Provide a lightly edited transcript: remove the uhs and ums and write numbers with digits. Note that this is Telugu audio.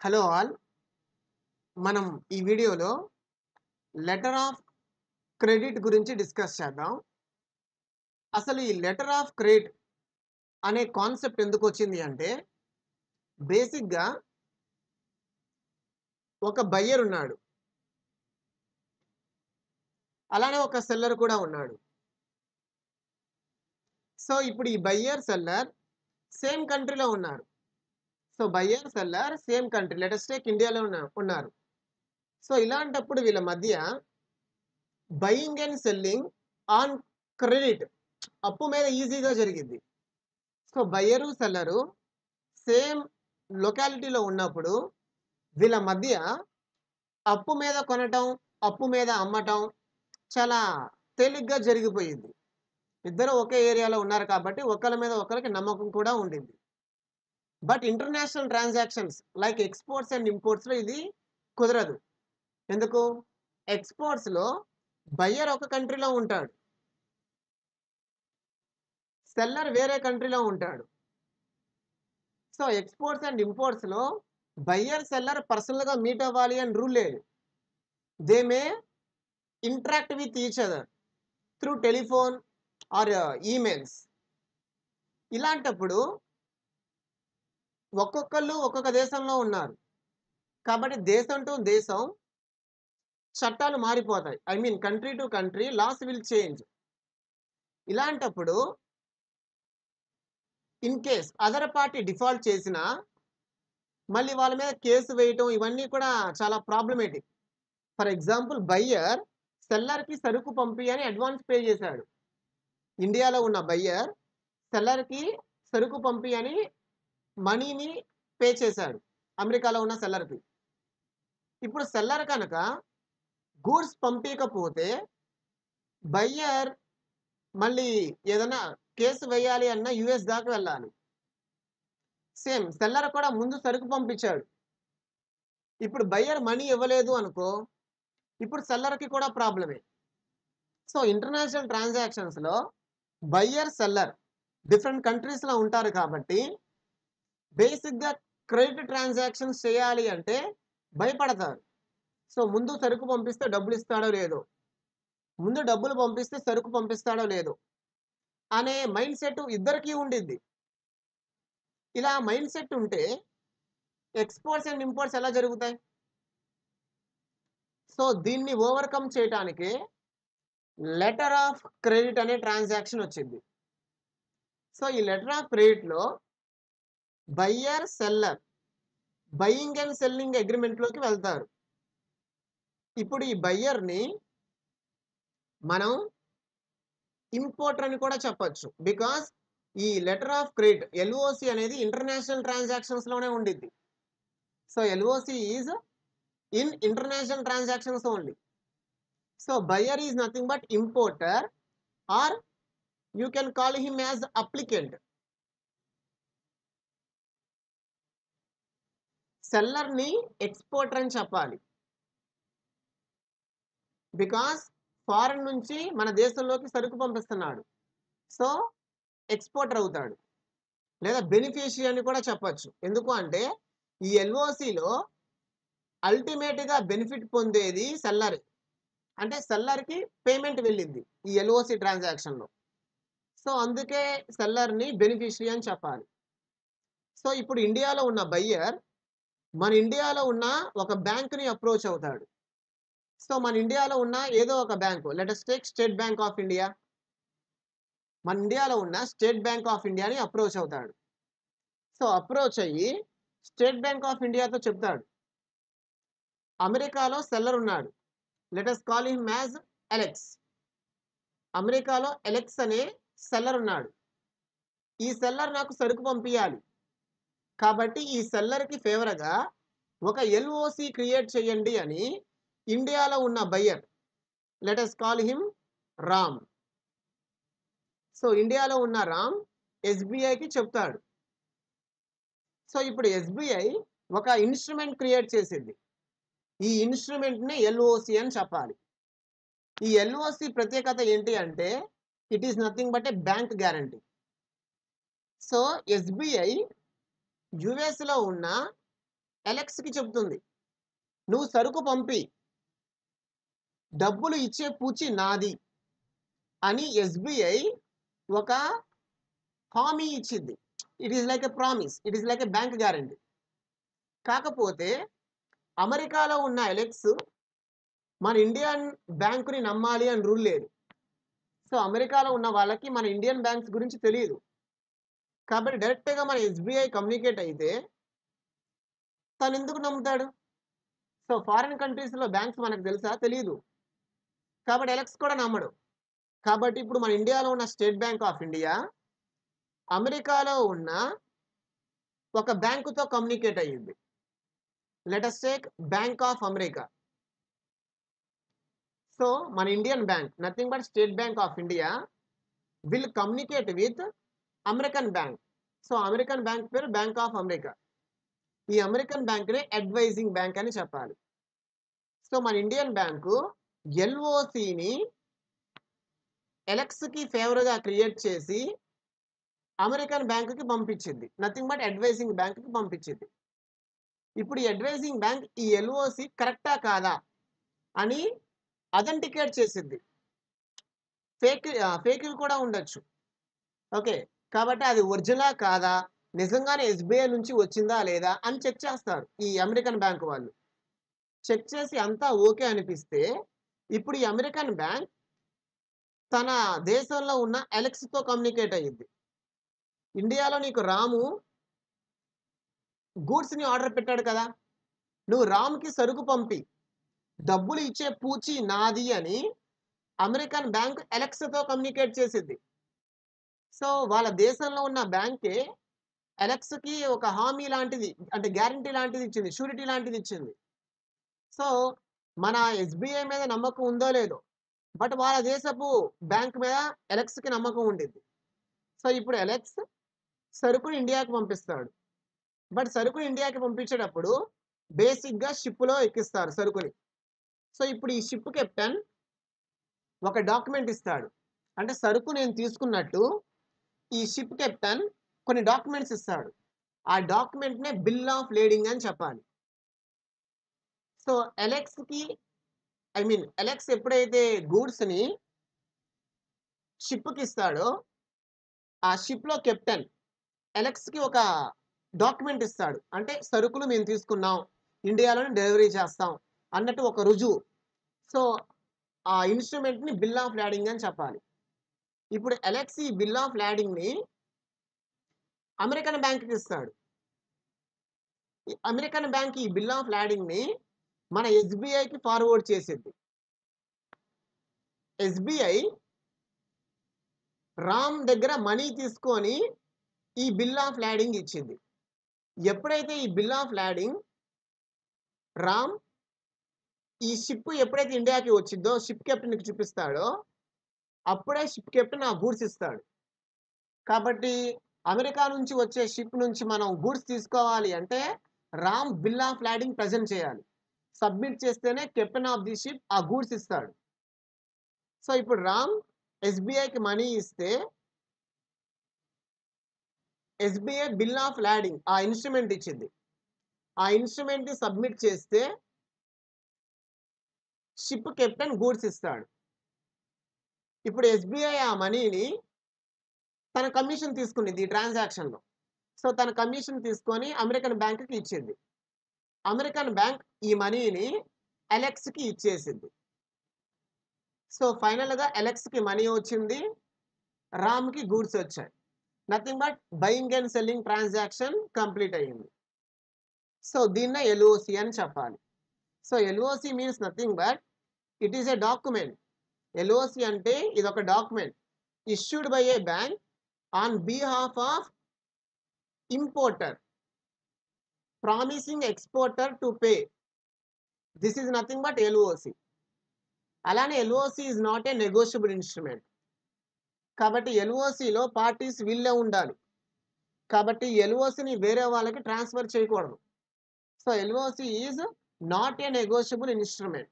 Hello all. మనం ఈ వీడియోలో లెటర్ ఆఫ్ క్రెడిట్ గురించి డిస్కస్ చేద్దాం. అసలు ఈ లెటర్ ఆఫ్ క్రెడిట్ అనే కాన్సెప్ట్ ఎందుకు వచ్చింది అంటే, బేసిక్‌గా ఒక బయ్యర్ ఉన్నాడు. అలానే ఒక సెల్లర్ కూడా ఉన్నాడు. సో, ఇప్పుడు ఈ బయ్యర్, సెల్లర్ సేమ్ కంట్రీలో ఉన్నారు. So, buyer, seller same country. Let us take ఇండియాలో ఉన్నారు. సో, ఇలాంటప్పుడు వీళ్ళ మధ్య buying and selling on credit అప్పు మీద ఈజీగా జరిగిద్ది. సో, బయ్యరు, సెల్లరు సేమ్ లొకాలిటీలో ఉన్నప్పుడు వీళ్ళ మధ్య అప్పు మీద కొనటం, అప్పు మీద అమ్మటం చాలా తేలిగ్గా జరిగిపోయింది. ఇద్దరు ఒకే ఏరియాలో ఉన్నారు కాబట్టి ఒకళ్ళ మీద ఒకళ్ళకి నమ్మకం కూడా ఉండింది. But international transactions like exports and ఇంపోర్ట్స్‌లో ఇది కుదరదు. ఎందుకు? ఎక్స్‌పోర్ట్స్‌లో బయ్యర్ ఒక కంట్రీలో ఉంటాడు. సెల్లర్ వేరే కంట్రీలో ఉంటాడు. సో, ఎక్స్‌పోర్ట్స్ అండ్ ఇంపోర్ట్స్‌లో బయ్యర్, సెల్లర్ పర్సనల్‌గా మీట్ అవ్వాలి అని రూల్ లేదు. They may interact with each other through telephone or emails. ఇలాంటప్పుడు ఒక్కొక్కళ్ళు ఒక్కొక్క దేశంలో ఉన్నారు. కాబట్టి దేశం టు దేశం చట్టాలు మారిపోతాయి. I mean country to country laws will change. ఇలాంటప్పుడు in case other party default చేసినా మళ్ళీ వాళ్ళ మీద కేసు వేయటం ఇవన్నీ కూడా చాలా ప్రాబ్లమేటిక్. ఫర్ ఎగ్జాంపుల్ బయ్యర్ సెల్లర్‌కి సరుకు పంపి అని అడ్వాన్స్ పే చేశాడు. ఇండియాలో ఉన్న బయ్యర్ సెల్లర్‌కి సరుకు పంపి అని మనీని పే చేశాడు అమెరికాలో ఉన్న సెల్లర్‌కి. ఇప్పుడు సెల్లర్ కనుక గూడ్స్ పంపీయకపోతే బయ్యర్ మళ్ళీ ఏదైనా కేసు వేయాలి అన్నా యూఎస్ దాకా వెళ్ళాలి. సేమ్ సెల్లర్ కూడా ముందు సరుకు పంపించాడు. ఇప్పుడు బయ్యర్ మనీ ఇవ్వలేదు అనుకో, ఇప్పుడు సెల్లర్‌కి కూడా ప్రాబ్లమే. సో, ఇంటర్నేషనల్ ట్రాన్సాక్షన్స్‌లో బయ్యర్, సెల్లర్ డిఫరెంట్ కంట్రీస్‌లో ఉంటారు కాబట్టి బేసిక్‌గా క్రెడిట్ ట్రాన్సాక్షన్స్ చేయాలి అంటే భయపడతారు. సో, ముందు సరుకు పంపిస్తే డబ్బులిస్తాడో లేదో, ముందు డబ్బులు పంపిస్తే సరుకు పంపిస్తాడో లేదో అనే మైండ్ సెట్ ఇద్దరికీ ఉండిద్ది. ఇలా మైండ్ సెట్ ఉంటే ఎక్స్‌పోర్ట్స్ అండ్ ఇంపోర్ట్స్ ఎలా జరుగుతాయి? సో, దీన్ని ఓవర్‌కమ్ చేయటానికి లెటర్ ఆఫ్ క్రెడిట్ అనే ట్రాన్సాక్షన్ వచ్చింది. సో, ఈ లెటర్ ఆఫ్ క్రెడిట్‌లో buyer, seller buying and selling అగ్రీమెంట్‌లోకి వెళ్తారు. ఇప్పుడు ఈ బయ్యర్‌ని మనం ఇంపోర్టర్ అని కూడా చెప్పొచ్చు. బికాజ్ ఈ లెటర్ ఆఫ్ క్రెడిట్ ఎల్ఓసి అనేది ఇంటర్నేషనల్ ట్రాన్సాక్షన్స్‌లోనే ఉండిద్ది. So, LOC is in international transactions only. So, buyer is nothing but importer or you can call him as applicant. సెల్లర్‌ని ఎక్స్‌పోర్టర్ అని చెప్పాలి. బికాజ్ ఫారెన్ నుంచి మన దేశంలోకి సరుకు పంపిస్తున్నాడు. సో, ఎక్స్‌పోర్టర్ అవుతాడు. లేదా బెనిఫిషియరీ అని కూడా చెప్పొచ్చు. ఎందుకు అంటే ఈ ఎల్ఓసిలో అల్టిమేట్‌గా బెనిఫిట్ పొందేది సెల్లరే. అంటే సెల్లర్‌కి పేమెంట్ వెళ్ళిద్ది ఈ ఎల్ఓసి ట్రాన్సాక్షన్‌లో. సో, అందుకే సెల్లర్‌ని బెనిఫిషియరీ అని చెప్పాలి. సో, ఇప్పుడు ఇండియాలో ఉన్న బయ్యర్ మన ఇండియాలో ఉన్న ఒక బ్యాంక్‌ని అప్రోచ్ అవుతాడు. సో, మన ఇండియాలో ఉన్న ఏదో ఒక bank let us take State Bank of India. మన ఇండియాలో ఉన్న స్టేట్ బ్యాంక్ ఆఫ్ ఇండియాని అప్రోచ్ అవుతాడు. సో, అప్రోచ్ అయ్యి స్టేట్ బ్యాంక్ ఆఫ్ ఇండియాతో చెప్తాడు. అమెరికాలో సెల్లర్ ఉన్నాడు. Let us call him as Alex. అమెరికాలో అలెక్స్ అనే సెల్లర్ ఉన్నాడు. ఈ సెల్లర్ నాకు సరుకు పంపియాలి. కాబట్టి ఈ సెల్లర్‌కి ఫేవర్‌గా ఒక ఎల్ఓసి క్రియేట్ చేయండి అని ఇండియాలో ఉన్న buyer let us call him Ram. So, ఇండియాలో ఉన్న రామ్ ఎస్‌బిఐకి చెప్తాడు. సో, ఇప్పుడు ఎస్‌బిఐ ఒక ఇన్‌స్ట్రుమెంట్ క్రియేట్ చేసిద్ది. ఈ ఇన్‌స్ట్రుమెంట్‌ని ఎల్ఓసి అని చెప్పాలి. ఈ ఎల్ఓసి ప్రత్యేకత ఏంటి అంటే it is nothing but A bank guarantee. So, SBI యూఎస్‌లో ఉన్న ఎలెక్స్కి చెప్తుంది, నువ్వు సరుకు పంపి, డబ్బులు ఇచ్చే పూచి నాది అని ఎస్బీఐ ఒక హామీ ఇచ్చింది. It is like a promise, it is like a bank guarantee. కాకపోతే అమెరికాలో ఉన్న ఎలెక్స్ మన ఇండియన్ బ్యాంకుని నమ్మాలి అని రూల్ లేదు. సో అమెరికాలో ఉన్న వాళ్ళకి మన ఇండియన్ బ్యాంక్స్ గురించి తెలియదు. కాబట్టి డైరెక్ట్గా మన ఎస్బీఐ కమ్యూనికేట్ అయితే తను ఎందుకు నమ్ముతాడు? సో ఫారిన్ కంట్రీస్లో బ్యాంక్స్ మనకు తెలుసా? తెలియదు. కాబట్టి ఎలెక్స్ కూడా నమ్మడు. కాబట్టి ఇప్పుడు మన ఇండియాలో ఉన్న స్టేట్ బ్యాంక్ ఆఫ్ ఇండియా అమెరికాలో ఉన్న ఒక బ్యాంకుతో కమ్యూనికేట్ అయ్యింది. Let us take Bank of America. So మన Indian bank, nothing but State Bank of India will communicate with American bank. So American bank పేరు బ్యాంక్ ఆఫ్ అమెరికా. ఈ అమెరికన్ బ్యాంక్ని అడ్వైజింగ్ బ్యాంక్ అని చెప్పాలి. సో మన ఇండియన్ బ్యాంకు ఎల్ఓసిని ఎలెక్స్కి ఫేవర్గా క్రియేట్ చేసి అమెరికన్ బ్యాంకుకి పంపించింది. నథింగ్ బట్ అడ్వైజింగ్ బ్యాంకుకి పంపించింది. ఇప్పుడు ఈ అడ్వైజింగ్ బ్యాంక్ ఈ ఎల్ఓసి కరెక్టా కాదా అని అథెంటికేట్ చేసింది. ఫేక్లు కూడా ఉండొచ్చు. ఓకే, కాబట్టి అది ఒరిజినల్ కాదా, నిజంగానే ఎస్బీఐ నుంచి వచ్చిందా లేదా అని చెక్ చేస్తారు ఈ అమెరికన్ బ్యాంక్ వాళ్ళు. చెక్ చేసి అంతా ఓకే అనిపిస్తే ఇప్పుడు ఈ అమెరికన్ బ్యాంక్ తన దేశంలో ఉన్న ఎలెక్స్తో కమ్యూనికేట్ అయ్యింది. ఇండియాలో నీకు రాము గూడ్స్ని ఆర్డర్ పెట్టాడు కదా, నువ్వు రామ్కి సరుకు పంపి, డబ్బులు ఇచ్చే పూచి నాది అని అమెరికన్ బ్యాంక్ ఎలెక్స్తో కమ్యూనికేట్ చేసింది. సో వాళ్ళ దేశంలో ఉన్న బ్యాంకే ఎలెక్స్కి ఒక హామీ లాంటిది, అంటే గ్యారంటీ లాంటిది ఇచ్చింది, షూరిటీ లాంటిది ఇచ్చింది. సో మన ఎస్బీఐ మీద నమ్మకం ఉందో లేదో, బట్ వాళ్ళ దేశపు బ్యాంక్ మీద ఎలెక్స్కి నమ్మకం ఉండింది. సో ఇప్పుడు ఎలెక్స్ సరుకుని ఇండియాకి పంపిస్తాడు. బట్ సరుకుని ఇండియాకి పంపించేటప్పుడు బేసిక్గా షిప్లో ఎక్కిస్తారు సరుకుని. సో ఇప్పుడు ఈ షిప్ కెప్టెన్ ఒక డాక్యుమెంట్ ఇస్తాడు, అంటే సరుకు నేను తీసుకున్నట్టు ఈ షిప్ కెప్టెన్ కొన్ని డాక్యుమెంట్స్ ఇస్తాడు. ఆ డాక్యుమెంట్నే బిల్ ఆఫ్ లేడింగ్ అని చెప్పాలి. సో ఎలెక్స్ ఎప్పుడైతే గూడ్స్ని షిప్కి ఇస్తాడో ఆ షిప్లో కెప్టెన్ ఎలెక్స్కి ఒక డాక్యుమెంట్ ఇస్తాడు, అంటే సరుకులు మేము తీసుకున్నాం, ఇండియాలోనే డెలివరీ చేస్తాం అన్నట్టు ఒక రుజువు. సో ఆ ఇన్స్ట్రుమెంట్ని బిల్ ఆఫ్ లాడింగ్ అని చెప్పాలి. ఇప్పుడు ఎలెక్స్ ఈ బిల్ ఆఫ్ లాడింగ్ని అమెరికన్ బ్యాంక్కి ఇస్తాడు. అమెరికన్ బ్యాంక్ ఈ బిల్ ఆఫ్ లాడింగ్ని మన ఎస్బీఐకి ఫార్వర్డ్ చేసింది. ఎస్బీఐ రామ్ దగ్గర మనీ తీసుకొని ఈ బిల్ ఆఫ్ లాడింగ్ ఇచ్చింది. ఎప్పుడైతే ఈ బిల్ ఆఫ్ లాడింగ్ రామ్ ఈ షిప్ ఎప్పుడైతే ఇండియాకి వచ్చిందో షిప్ కెప్టెన్కి చూపిస్తాడో అప్పుడే షిప్ కెప్టెన్ ఆ గూడ్స్ ఇస్తాడు. కాబట్టి అమెరికా నుంచి వచ్చే షిప్ నుంచి మనం గూడ్స్ తీసుకోవాలి అంటే Ram bill of lording present చేయాలి. సబ్మిట్ చేస్తేనే కెప్టెన్ ఆఫ్ ది షిప్ ఆ గూడ్స్ ఇస్తాడు. సో ఇప్పుడు రామ్ ఎస్బీఐకి మనీ ఇస్తే ఎస్బీఐ బిల్ ఆఫ్ లాడింగ్ ఆ ఇన్స్ట్రుమెంట్ ఇచ్చింది. ఆ ఇన్స్ట్రుమెంట్ని సబ్మిట్ చేస్తే షిప్ కెప్టెన్ గూడ్స్ ఇస్తాడు. ఇప్పుడు ఎస్బీఐ ఆ మనీని తన కమిషన్ తీసుకునేది ఈ ట్రాన్సాక్షన్లో. సో తన కమిషన్ తీసుకొని అమెరికన్ బ్యాంక్కి ఇచ్చింది. అమెరికన్ బ్యాంక్ ఈ మనీని ఎలెక్స్కి ఇచ్చేసింది. సో ఫైనల్గా ఎలెక్స్కి మనీ వచ్చింది, రామ్కి గూడ్స్ వచ్చాయి. Nothing but buying and selling transaction complete అయ్యింది. సో దీన్నే ఎల్ఓసి అని చెప్పాలి. So LOC means nothing but it is a document. LOC అంటే ఇది ఒక document issued by a bank on behalf of importer promising exporter to pay. This is nothing but LOC. అలానే LOC is not a negotiable instrument. కాబట్టి ఎల్ఓసిలో పార్టీస్ వీళ్ళే ఉండాలి. కాబట్టి ఎల్ఓసిని వేరే వాళ్ళకి ట్రాన్స్ఫర్ చేయకూడదు. So LOC is not a negotiable instrument.